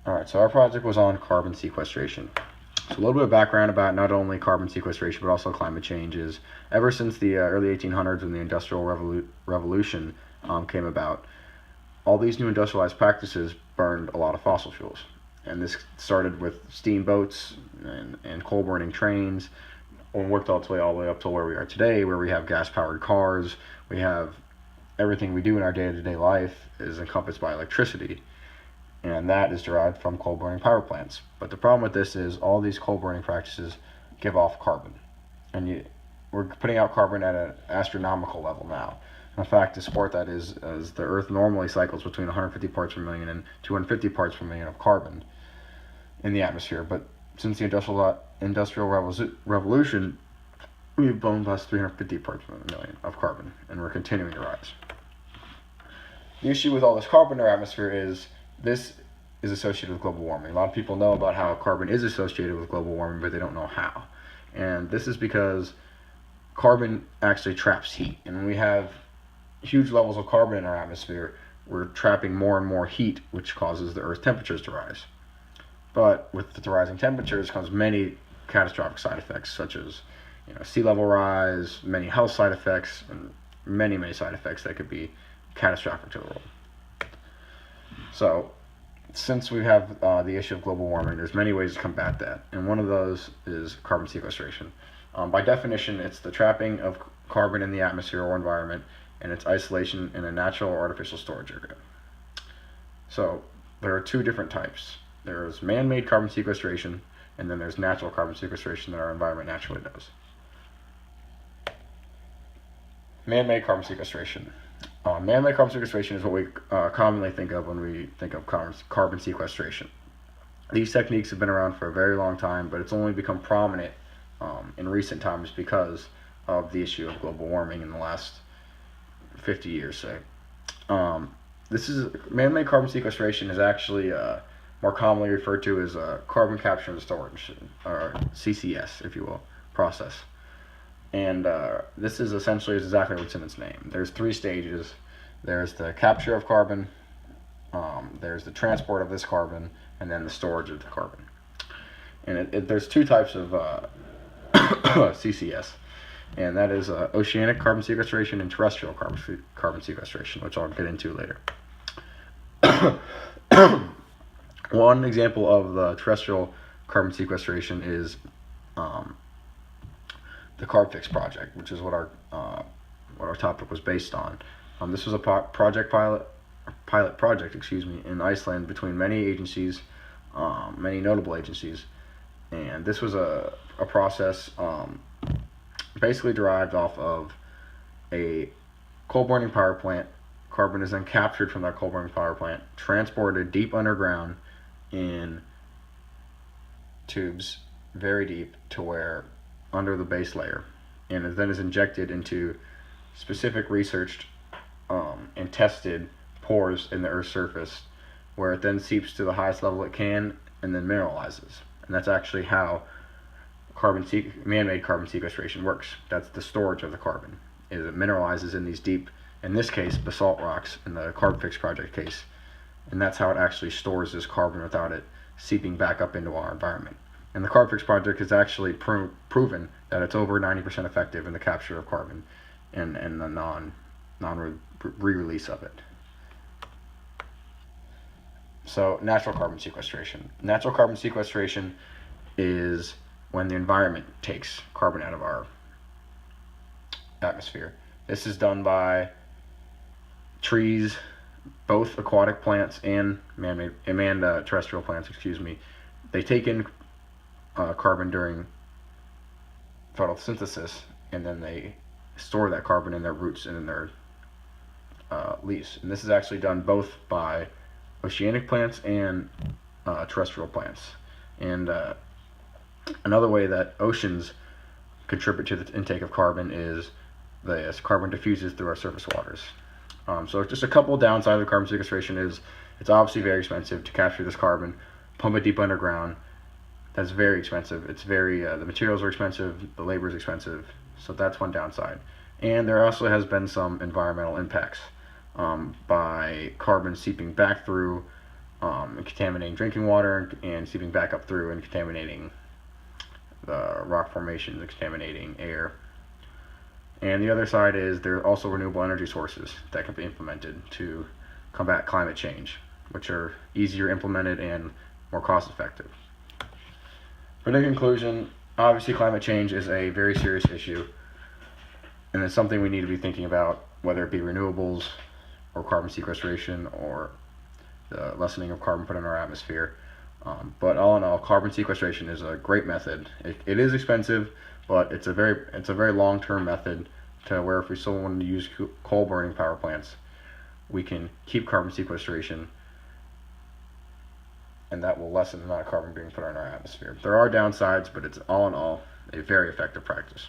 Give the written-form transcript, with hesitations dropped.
Alright, so our project was on carbon sequestration. So a little bit of background about not only carbon sequestration but also climate change is ever since the early 1800s when the Industrial Revolution came about, all these new industrialized practices burned a lot of fossil fuels. And this started with steamboats and coal burning trains and worked all the way up to where we are today, where we have gas powered cars. We have everything we do in our day-to-day life is encompassed by electricity, and that is derived from coal burning power plants. But the problem with this is all these coal burning practices give off carbon, and we're putting out carbon at an astronomical level now. In fact, to support that is the Earth normally cycles between 150 parts per million and 250 parts per million of carbon in the atmosphere. But since the Industrial Revolution, we've blown past 350 parts per million of carbon, and we're continuing to rise. The issue with all this carbon in our atmosphere is this is associated with global warming. A lot of people know about how carbon is associated with global warming, but they don't know how. And this is because carbon actually traps heat. And when we have huge levels of carbon in our atmosphere, we're trapping more and more heat, which causes the Earth's temperatures to rise. But with the rising temperatures comes many catastrophic side effects, such as sea level rise, many health side effects, and many side effects that could be catastrophic to the world. So, since we have the issue of global warming, there's many ways to combat that, and one of those is carbon sequestration. By definition, it's the trapping of carbon in the atmosphere or environment, and its isolation in a natural or artificial storage area. So, there are two different types. There's man-made carbon sequestration, and then there's natural carbon sequestration that our environment naturally does. Man-made carbon sequestration. Man-made carbon sequestration is what we commonly think of when we think of carbon sequestration. These techniques have been around for a very long time, but it's only become prominent in recent times because of the issue of global warming in the last 50 years, say. This is man-made carbon sequestration is actually more commonly referred to as carbon capture and storage, or CCS, if you will, process. And this is essentially exactly what's in its name. There's three stages. There's the capture of carbon, there's the transport of this carbon, and then the storage of the carbon. And there's two types of CCS, and that is oceanic carbon sequestration and terrestrial carbon sequestration, which I'll get into later. One example of the terrestrial carbon sequestration is the Carbfix project, which is what our topic was based on. This was a pilot project, in Iceland between many agencies, many notable agencies, and this was a process basically derived off of a coal burning power plant. Carbon is then captured from that coal burning power plant, transported deep underground in tubes very deep to where under the base layer, and it then is injected into specific researched and tested pores in the Earth's surface, where it then seeps to the highest level it can and then mineralizes. And that's actually how man-made carbon sequestration works. That's the storage of the carbon. It mineralizes in these deep, in this case, basalt rocks in the Carbfix project case, and that's how it actually stores this carbon without it seeping back up into our environment. And the Carbfix project has actually proven that it's over 90% effective in the capture of carbon and the non-re-release of it. So, natural carbon sequestration. Natural carbon sequestration is when the environment takes carbon out of our atmosphere. This is done by trees, both aquatic plants and terrestrial plants. They take in carbon during photosynthesis, and then they store that carbon in their roots and in their leaves. And this is actually done both by oceanic plants and terrestrial plants. And another way that oceans contribute to the intake of carbon is the carbon diffuses through our surface waters. So just a couple of downsides of carbon sequestration is it's obviously very expensive to capture this carbon, pump it deep underground. That's very expensive. It's the materials are expensive, the labor is expensive, so that's one downside. And there also has been some environmental impacts by carbon seeping back through contaminating drinking water and seeping back up through and contaminating the rock formations and contaminating air. And the other side is there are also renewable energy sources that can be implemented to combat climate change, which are easier implemented and more cost effective. But in conclusion, obviously climate change is a very serious issue, and it's something we need to be thinking about, whether it be renewables or carbon sequestration or the lessening of carbon put in our atmosphere. But all in all, carbon sequestration is a great method. It is expensive, but it's a very long-term method to where if we still want to use coal burning power plants, we can keep carbon sequestration, and that will lessen the amount of carbon being put in our atmosphere. There are downsides, but it's all in all a very effective practice.